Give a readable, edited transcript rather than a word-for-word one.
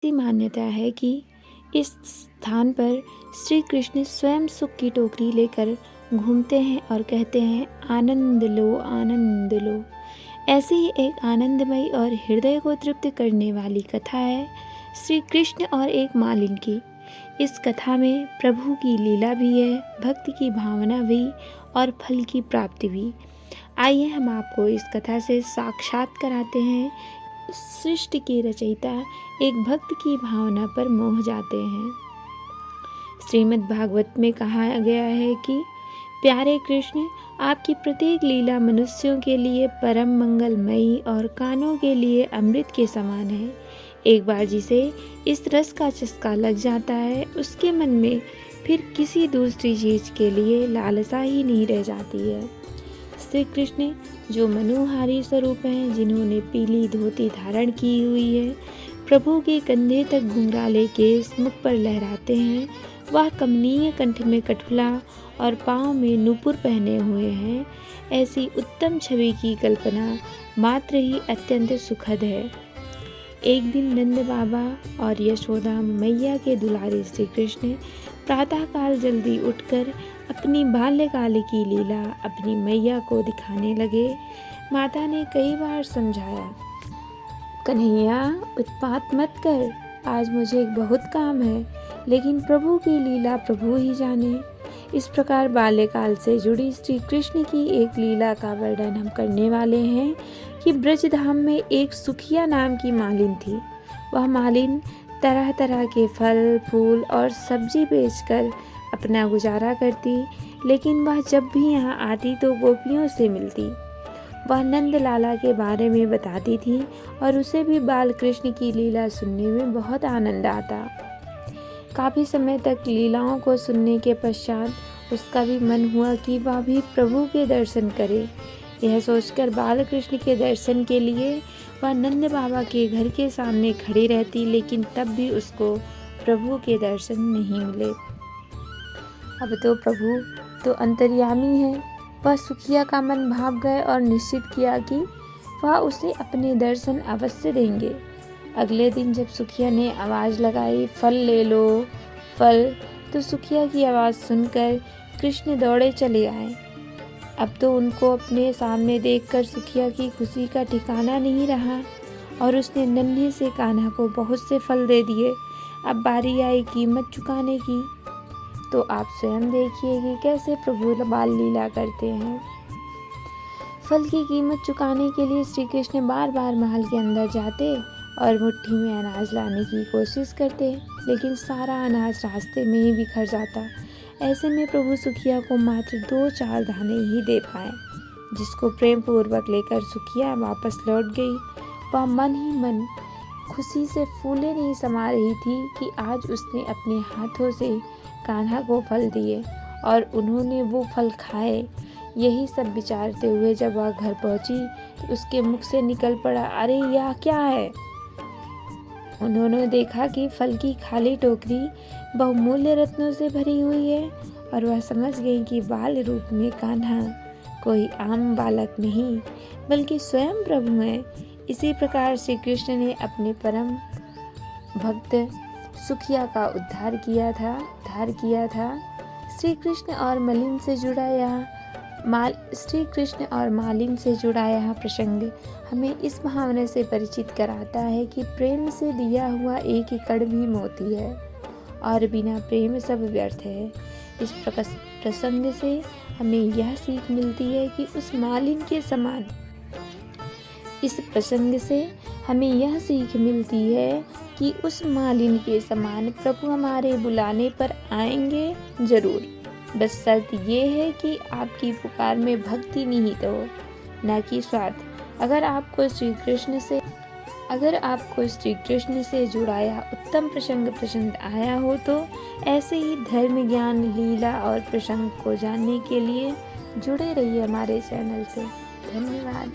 ऐसी मान्यता है कि इस स्थान पर श्री कृष्ण स्वयं सुख की टोकरी लेकर घूमते हैं और कहते हैं, आनंद लो, आनंद लो। ऐसी ही एक आनंदमयी और हृदय को तृप्त करने वाली कथा है श्री कृष्ण और एक मालिन की। इस कथा में प्रभु की लीला भी है, भक्ति की भावना भी और फल की प्राप्ति भी। आइए हम आपको इस कथा से साक्षात कराते हैं। सृष्टि के रचयिता एक भक्त की भावना पर मोह जाते हैं। श्रीमद् भागवत में कहा गया है कि प्यारे कृष्ण, आपकी प्रत्येक लीला मनुष्यों के लिए परम मंगलमयी और कानों के लिए अमृत के समान है। एक बार जिसे इस रस का चस्का लग जाता है, उसके मन में फिर किसी दूसरी चीज के लिए लालसा ही नहीं रह जाती है। श्री कृष्ण जो मनोहारी स्वरूप हैं, जिन्होंने पीली धोती धारण की हुई है, प्रभु के कंधे तक घुंघराले केस मुख पर लहराते हैं, वह कमनीय कंठ में कठुला और पाँव में नूपुर पहने हुए हैं। ऐसी उत्तम छवि की कल्पना मात्र ही अत्यंत सुखद है। एक दिन नंद बाबा और यशोदा मैया के दुलारे श्री कृष्ण प्रातःकाल जल्दी उठकर अपनी बाल्यकाल की लीला अपनी मैया को दिखाने लगे। माता ने कई बार समझाया, कन्हैया उत्पात मत कर, आज मुझे एक बहुत काम है, लेकिन प्रभु की लीला प्रभु ही जाने। इस प्रकार बाल्यकाल से जुड़ी श्री कृष्ण की एक लीला का वर्णन हम करने वाले हैं कि ब्रजधाम में एक सुखिया नाम की मालिन थी। वह मालिन तरह तरह के फल, फूल और सब्जी बेचकर अपना गुजारा करती, लेकिन वह जब भी यहाँ आती तो गोपियों से मिलती। वह नंद लाला के बारे में बताती थी और उसे भी बाल कृष्ण की लीला सुनने में बहुत आनंद आता। काफ़ी समय तक लीलाओं को सुनने के पश्चात उसका भी मन हुआ कि वह भी प्रभु के दर्शन करे। यह सोचकर बाल कृष्ण के दर्शन के लिए वह नंद बाबा के घर के सामने खड़ी रहती, लेकिन तब भी उसको प्रभु के दर्शन नहीं मिले। अब तो प्रभु तो अंतर्यामी है। वह सुखिया का मन भाप गए और निश्चित किया कि वह उसे अपने दर्शन अवश्य देंगे। अगले दिन जब सुखिया ने आवाज़ लगाई, फल ले लो फल, तो सुखिया की आवाज़ सुनकर कृष्ण दौड़े चले आए। अब तो उनको अपने सामने देखकर सुखिया की खुशी का ठिकाना नहीं रहा और उसने नन्हे से कान्हा को बहुत से फल दे दिए। अब बारी आई कीमत चुकाने की, तो आप स्वयं देखिए कि कैसे प्रभु बाल लीला करते हैं। फल की कीमत चुकाने के लिए श्री कृष्ण बार बार महल के अंदर जाते और मुट्ठी में अनाज लाने की कोशिश करते, लेकिन सारा अनाज रास्ते में ही बिखर जाता। ऐसे में प्रभु सुखिया को मात्र 2-4 दाने ही दे पाए, जिसको प्रेम पूर्वक लेकर सुखिया वापस लौट गई। वह मन ही मन खुशी से फूले नहीं समा रही थी कि आज उसने अपने हाथों से कान्हा को फल दिए और उन्होंने वो फल खाए। यही सब विचारते हुए जब वह घर पहुंची तो उसके मुख से निकल पड़ा, अरे यह क्या है। उन्होंने देखा कि फल की खाली टोकरी बहुमूल्य रत्नों से भरी हुई है और वह समझ गई कि बाल रूप में कान्हा कोई आम बालक नहीं बल्कि स्वयं प्रभु हैं। इसी प्रकार श्री कृष्ण ने अपने परम भक्त सुखिया का उद्धार किया था। श्री कृष्ण और मालिन से जुड़ा यह प्रसंग हमें इस भावना से परिचित कराता है कि प्रेम से दिया हुआ एक कण भी मोती है और बिना प्रेम सब व्यर्थ है। इस प्रसंग से हमें यह सीख मिलती है कि उस मालिन के समान प्रभु हमारे बुलाने पर आएंगे जरूर। बस शर्त ये है कि आपकी पुकार में भक्ति निहित हो, न कि स्वार्थ। अगर आपको श्री कृष्ण से जुड़ा यह उत्तम प्रसंग पसंद आया हो तो ऐसे ही धर्म, ज्ञान, लीला और प्रसंग को जानने के लिए जुड़े रहिए हमारे चैनल से। धन्यवाद।